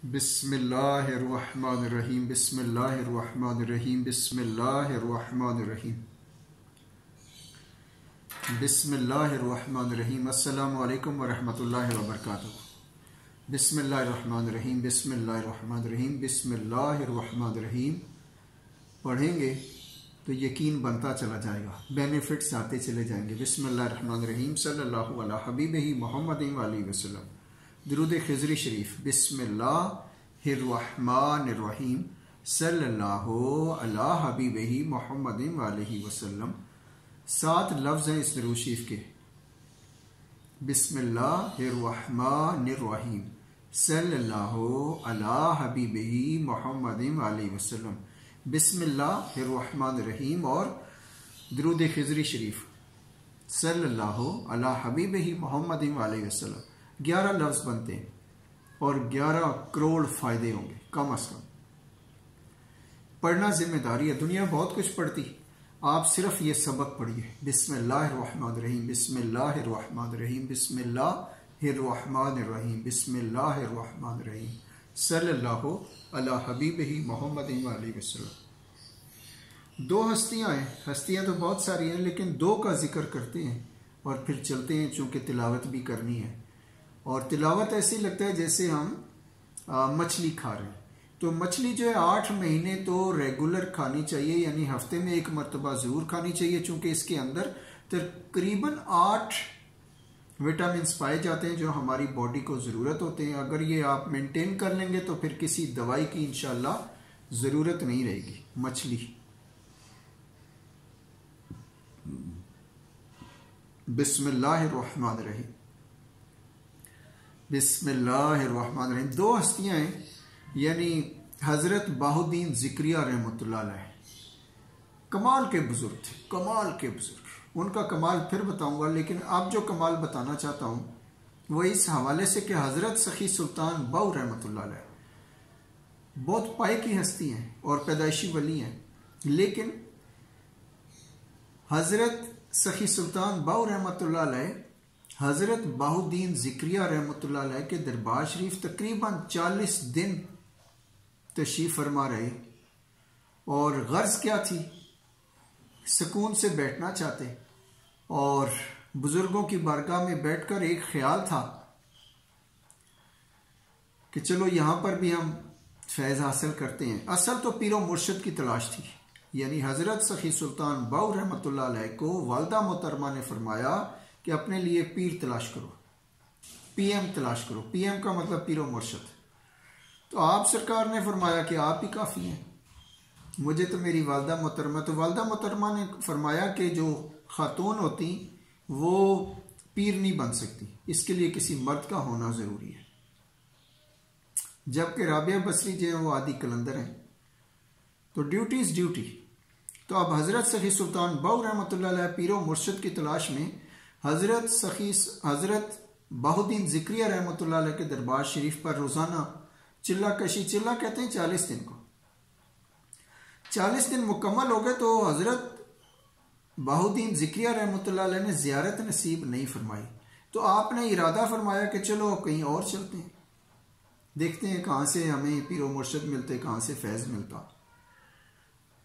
बिस्मिल्लाहिर्रहमानिर्रहीम बिस्मिल्लाहिर्रहमानिर्रहीम बिस्मिल्लाहिर्रहमानिर्रहीम बिस्मिल्लाहिर्रहमानिर्रहीम अस्सलामु अलैकुम वरहमतुल्लाहि वबरकातुहू। बिस्मिल्लाहिर्रहमानिर्रहीम बिस्मिल्लाहिर्रहमानिर्रहीम बिस्मिल्लाहिर्रहमानिर्रहीम पढ़ेंगे तो यकीन बनता चला जाएगा, बेनिफिट्स आते चले जाएंगे। बिस्मिल्लाहिर्रहमानिर्रहीम सल्लल्लाहु अला हबीबिही मुहम्मदिन वाली वसल्लम। दुरूद खिज़री शरीफ। बिस्मिल्लाहिर्रहमानिर्रहीम सल्लल्लाहु अला हबीबिही मुहम्मदिन वाली वसल्लम। 7 लफ्ज़ हैं इस दुरूद शरीफ के। बिस्मिल्लाहिर्रहमानिर्रहीम सल्लल्लाहु अला हबीबिही मुहम्मदिन वाली वसल्लम। बिस्मिल्लाहिर्रहमानिर्रहीम और दुरूद खिज़री शरीफ सल्लल्लाहु अला हबीबिही मुहम्मदिन वाली वसल्लम। 11 लफ्ज़ बनते हैं और 11 करोड़ फायदे होंगे कम अज कम। पढ़ना जिम्मेदारी है, दुनिया बहुत कुछ पढ़ती, आप सिर्फ ये सबक पढ़िए। बिस्मिल्लाहिर्रहमानिर्रहीम बिस्मिल्लाहिर्रहमानिर्रहीम बिस्मिल्लाहिर्रहमानिर्रहीम बिस्मिल्लाहिर्रहमानिर्रहीम सल्लल्लाहु अला हबीबिही मुहम्मदिन वाली वसल्लम। 2 हस्तियां हैं, हस्तियां तो बहुत सारी हैं लेकिन 2 का जिक्र करते हैं और फिर चलते हैं, चूंकि तिलावत भी करनी है। और तिलावत ऐसे लगता है जैसे हम मछली खा रहे हैं। तो मछली जो है 8 महीने तो रेगुलर खानी चाहिए, यानी हफ्ते में 1 मरतबा ज़रूर खानी चाहिए, चूंकि इसके अंदर तकरीबन 8 विटामिन पाए जाते हैं जो हमारी बॉडी को ज़रूरत होते हैं। अगर ये आप मेंटेन कर लेंगे तो फिर किसी दवाई की इंशाल्लाह ज़रूरत नहीं रहेगी। मछली बिस्मिल्लाहिर्रहमानिर्रहीम बिस्मिल्लाहिर्रहमानिर्रहीम। 2 हस्तियां हैं, यानी हज़रत बाहुद्दीन ज़िक्रिया रहमतुल्लाह अलैह, कमाल के बुजुर्ग थे, कमाल के बुजुर्ग। उनका कमाल फिर बताऊंगा, लेकिन अब जो कमाल बताना चाहता हूं वो इस हवाले से कि हज़रत सखी सुल्तान बाहू रहमतुल्लाह अलैह बहुत पाए की हस्ती हैं और पैदाइशी वली हैं, लेकिन हज़रत सखी सुल्तान बाहू रहमतुल्लाह अलैह हज़रत बाहुद्दीन ज़िक्रिया रहमतुल्लाह अलैह के दरबार शरीफ तकरीबन 40 दिन तशरीफ़ फरमा रहे। और गर्ज क्या थी? सुकून से बैठना चाहते और बुजुर्गों की बारगाह में बैठकर एक ख्याल था कि चलो यहाँ पर भी हम फैज़ हासिल करते हैं। असल तो पीरो मुर्शिद की तलाश थी, यानी हज़रत सखी सुल्तान बाहू रहमतुल्लाह अलैह को वालदा मोहतरमा ने फरमाया कि अपने लिए पीर तलाश करो, पीएम तलाश करो। पीएम का मतलब पीरो मुर्शिद। तो आप सरकार ने फरमाया कि आप ही काफ़ी हैं, मुझे तो मेरी वालदा मोहतरमा। तो वालदा मोहतरमा ने फरमाया कि जो खातून होती वो पीर नहीं बन सकती, इसके लिए किसी मर्द का होना ज़रूरी है। जबकि राबिया बसरी जो है वो आदि कलंदर हैं, तो ड्यूटी इज़ ड्यूटी। तो अब हज़रत सखी सुल्तान बाहू रहमतुल्लाह अलैह पीरो मुर्शिद की तलाश में हज़रत बाहुद्दीन ज़िक्रिया रहमतुल्लाह अलैह के दरबार शरीफ पर रोज़ाना चिल्ला कशी, चिल्ला कहते हैं 40 दिन को। 40 दिन मुकम्मल हो गए तो हज़रत बाहुद्दीन ज़िक्रिया रहमतुल्लाह अलैह ने ज़ियारत नसीब नहीं फरमाई। तो आपने इरादा फरमाया कि चलो कहीं और चलते हैं, देखते हैं कहाँ से हमें पीरो मुर्शिद मिलते, कहाँ से फैज़ मिलता।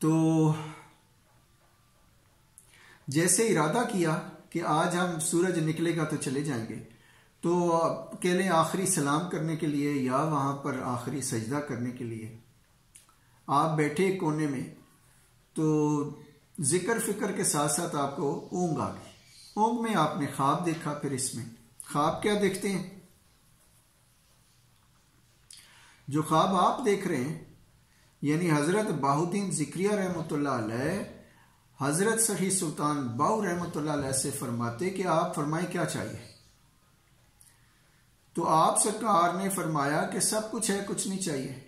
तो जैसे इरादा किया कि आज हम सूरज निकलेगा तो चले जाएंगे, तो अकेले आखिरी सलाम करने के लिए या वहाँ पर आखिरी सजदा करने के लिए आप बैठे कोने में, तो जिक्र फिक्र के साथ साथ आपको ऊँग आ गई। ऊँग में आपने ख्वाब देखा। फिर इसमें ख्वाब क्या देखते हैं? जो ख्वाब आप देख रहे हैं, यानी हज़रत बाहुद्दीन ज़िक्रिया रहमतुल्लाह अलैह हज़रत सखी सुल्तान बाहू रहमतुल्लाह अलैह से फरमाते कि आप फरमाएं क्या चाहिए। तो आप सरकार ने फरमाया कि सब कुछ है, कुछ नहीं चाहिए।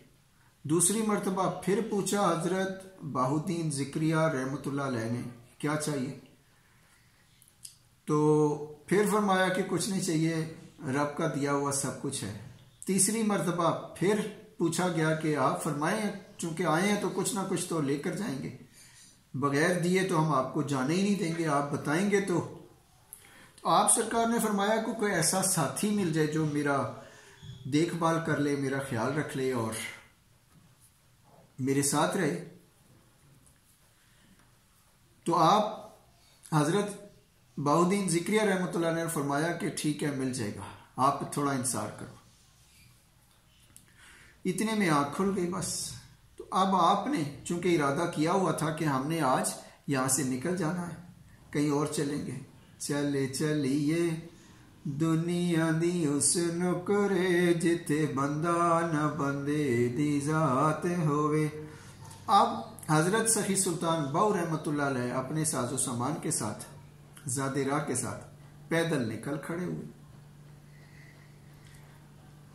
दूसरी मर्तबा फिर पूछा हज़रत बाहुद्दीन ज़िक्रिया रहमतुल्लाह अलैह ने क्या चाहिए, तो फिर फरमाया कि कुछ नहीं चाहिए, रब का दिया हुआ सब कुछ है। तीसरी मर्तबा फिर पूछा गया कि आप फरमाएं, चूंकि आए हैं तो कुछ ना कुछ तो लेकर जाएंगे, बगैर दिए तो हम आपको जाने ही नहीं देंगे, आप बताएंगे तो आप सरकार ने फरमाया को कोई ऐसा साथी मिल जाए जो मेरा देखभाल कर ले, मेरा ख्याल रख ले और मेरे साथ रहे। तो आप हजरत बाउद्दीन ज़िक्रिया रहमतुल्लाह ने फरमाया कि ठीक है, मिल जाएगा, आप थोड़ा इंतजार करो। इतने में आँख खुल गई बस। तो अब आपने चूंकि इरादा किया हुआ था कि हमने आज यहाँ से निकल जाना है, कहीं और चलेंगे, चले चलिए दुनिया दी उस नुकरे जिथे बंदा न बंदे दी जात होवे। अब हजरत सखी सुल्तान बाऊ रहमतुल्लाह अलैह अपने साजो सामान के साथ, ज़ादिरा के साथ पैदल निकल खड़े हुए।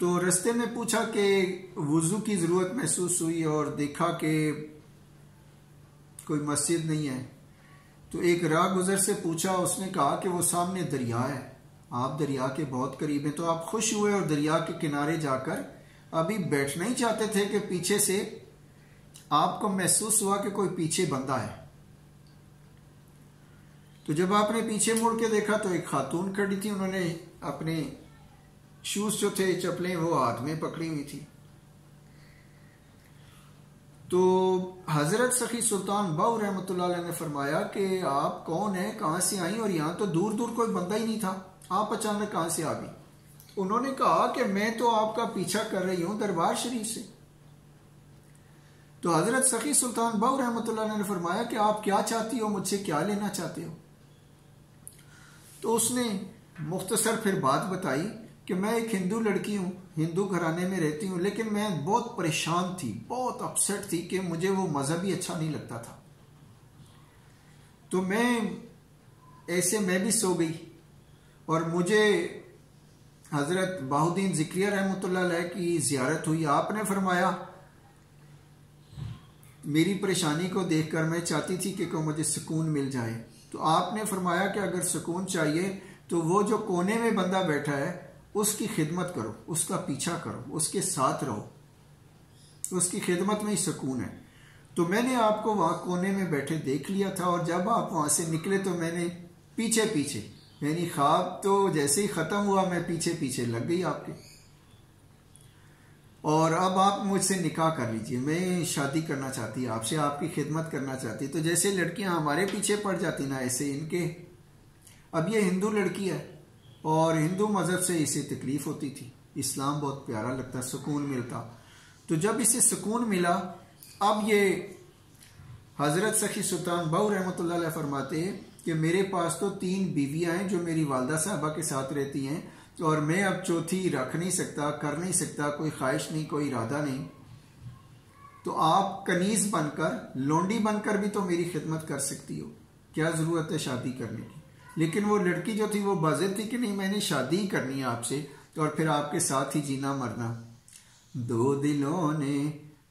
तो रास्ते में पूछा कि वुजू की ज़रूरत महसूस हुई और देखा कि कोई मस्जिद नहीं है। तो एक राह गुजर से पूछा, उसने कहा कि वो सामने दरिया है, आप दरिया के बहुत करीब हैं। तो आप खुश हुए और दरिया के किनारे जाकर अभी बैठना ही चाहते थे कि पीछे से आपको महसूस हुआ कि कोई पीछे बंदा है। तो जब आपने पीछे मुड़ के देखा तो एक खातून खड़ी थी, उन्होंने अपने शूज जो थे, चप्पलें, वो हाथ में पकड़ी हुई थी। तो हजरत सखी सुल्तान बाऊ रहमतुल्लाह अलैह ने फरमाया कि आप कौन है, कहां से आई, और यहां तो दूर दूर कोई बंदा ही नहीं था, आप अचानक कहां से आ गई। उन्होंने कहा कि मैं तो आपका पीछा कर रही हूं दरबार शरीफ से। तो हजरत सखी सुल्तान बाऊ रहमतुल्लाह अलैह ने फरमाया कि आप क्या चाहती हो, मुझसे क्या लेना चाहते हो। तो उसने मुख्तसर फिर बात बताई कि मैं एक हिंदू लड़की हूँ, हिंदू घराने में रहती हूँ, लेकिन मैं बहुत परेशान थी, बहुत अपसेट थी कि मुझे वो मज़हब ही अच्छा नहीं लगता था। तो मैं भी सो गई और मुझे हज़रत बाउद्दीन ज़िक्रिया रहमतुल्लाह अलैह की ज़ियारत हुई। आपने फरमाया, मेरी परेशानी को देखकर मैं चाहती थी कि मुझे सुकून मिल जाए। तो आपने फरमाया कि अगर सुकून चाहिए तो वो जो कोने में बंदा बैठा है उसकी खिदमत करो, उसका पीछा करो, उसके साथ रहो, उसकी खिदमत में ही सुकून है। तो मैंने आपको वहाँ कोने में बैठे देख लिया था और जब आप वहाँ से निकले तो मैंने पीछे पीछे, यानी ख्वाब तो जैसे ही ख़त्म हुआ मैं पीछे पीछे लग गई आपके। और अब आप मुझसे निकाह कर लीजिए, मैं शादी करना चाहती, आपसे आपकी खिदमत करना चाहती। तो जैसे लड़कियां हमारे पीछे पड़ जाती ना, ऐसे इनके। अब ये हिंदू लड़की है और हिंदू मज़हब से इसे तकलीफ होती थी, इस्लाम बहुत प्यारा लगता, सुकून मिलता। तो जब इसे सुकून मिला, अब ये हज़रत सखी सुल्तान बाऊ रहमतुल्लाह अलैह फरमाते कि मेरे पास तो 3 बीवियां हैं जो मेरी वालदा साहबा के साथ रहती हैं, और मैं अब चौथी रख नहीं सकता, कर नहीं सकता, कोई ख्वाहिश नहीं, कोई इरादा नहीं। तो आप कनीज बनकर, लोंडी बनकर भी तो मेरी खिदमत कर सकती हो, क्या ज़रूरत है शादी करने की। लेकिन वो लड़की जो थी वो बाज़िद थी कि नहीं, मैंने शादी ही करनी है आपसे, तो और फिर आपके साथ ही जीना मरना। 2 दिलों ने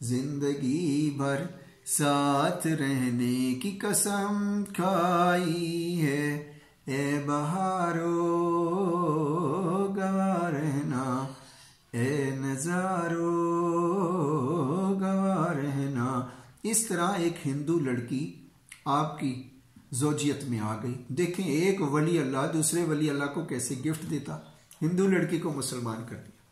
जिंदगी भर साथ रहने की कसम खाई है, ए बहारो गवा रहना, ए नजारो गवा रहना। इस तरह एक हिंदू लड़की आपकी ज़ौजियत में आ गई। देखें, एक वली अल्लाह दूसरे वली अल्लाह को कैसे गिफ्ट देता, हिंदू लड़की को मुसलमान कर दिया।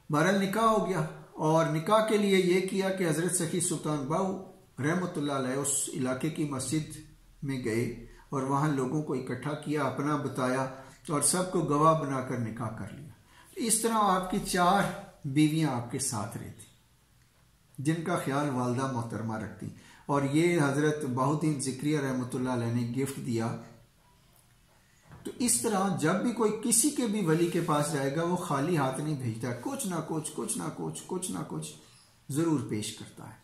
बहरहाल निकाह हो गया, और निकाह के लिए ये किया कि हज़रत सखी सुल्तान बाऊ रहमतुल्लाह अलैह उस इलाके की मस्जिद में गए और वहाँ लोगों को इकट्ठा किया, अपना बताया और सबको गवाह बनाकर निकाह कर लिया। इस तरह आपकी 4 बीवियां आपके साथ रहती, जिनका ख्याल वालदा मोहतरमा रखती, और ये हज़रत बाउद्दीन ज़िक्रिया रहमतुल्लाह अलैह ने गिफ्ट दिया। तो इस तरह जब भी कोई किसी के भी वली के पास जाएगा वो खाली हाथ नहीं भेजता, कुछ ना कुछ ज़रूर पेश करता है।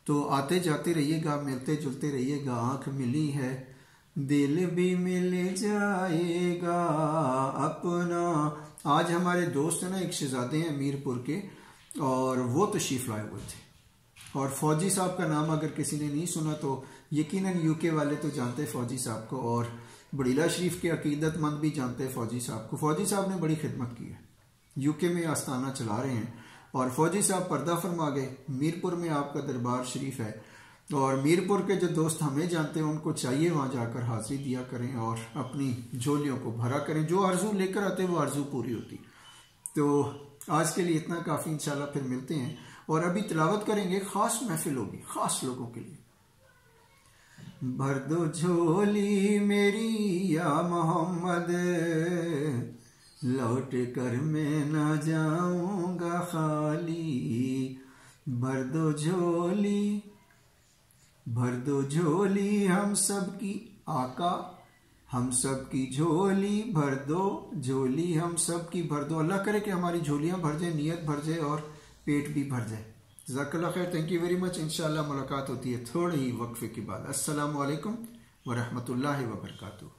तो आते जाते रहिएगा, मिलते जुलते रहिएगा। आँख मिली है दिल भी मिल जाएगा अपना। आज हमारे दोस्त हैं ना, एक शहजादे हैं मीरपुर के, और वो तशरीफ़ लाए हुए थे। और फौजी साहब का नाम अगर किसी ने नहीं सुना तो यकीनन यूके वाले तो जानते हैं फौजी साहब को, और बड़ीला शरीफ के अकीदतमंद भी जानते हैं फौजी साहब को। फौजी साहब ने बड़ी खिदमत की है, यूके में आस्थाना चला रहे हैं, और फौजी साहब पर्दा फरमा गए। मीरपुर में आपका दरबार शरीफ है, और मीरपुर के जो दोस्त हमें जानते हैं उनको चाहिए वहाँ जाकर हाजिरी दिया करें और अपनी झोलियों को भरा करें। जो आरजू लेकर आते वो आरजू पूरी होती। तो आज के लिए इतना काफ़ी, इंशाल्लाह फिर मिलते हैं। और अभी तिलावत करेंगे, ख़ास महफिल होगी ख़ास लोगों के लिए। भर दो झोली मेरी या मोहम्मद, लौट कर मैं ना जाऊंगा खाली। भर दो झोली, भर दो झोली हम सब की आका, हम सब की झोली भर दो, झोली हम सब की भर दो। अल्लाह करे कि हमारी झोलियां भर जाए, नियत भर जाए और पेट भी भर जाए। जज़ाकल्लाह खैर, थैंक यू वेरी मच। इंशाअल्लाह मुलाकात होती है थोड़े ही वक्फे के बाद। अस्सलामु अलैकुम व रहमतुल्लाहि व बरकातुहू।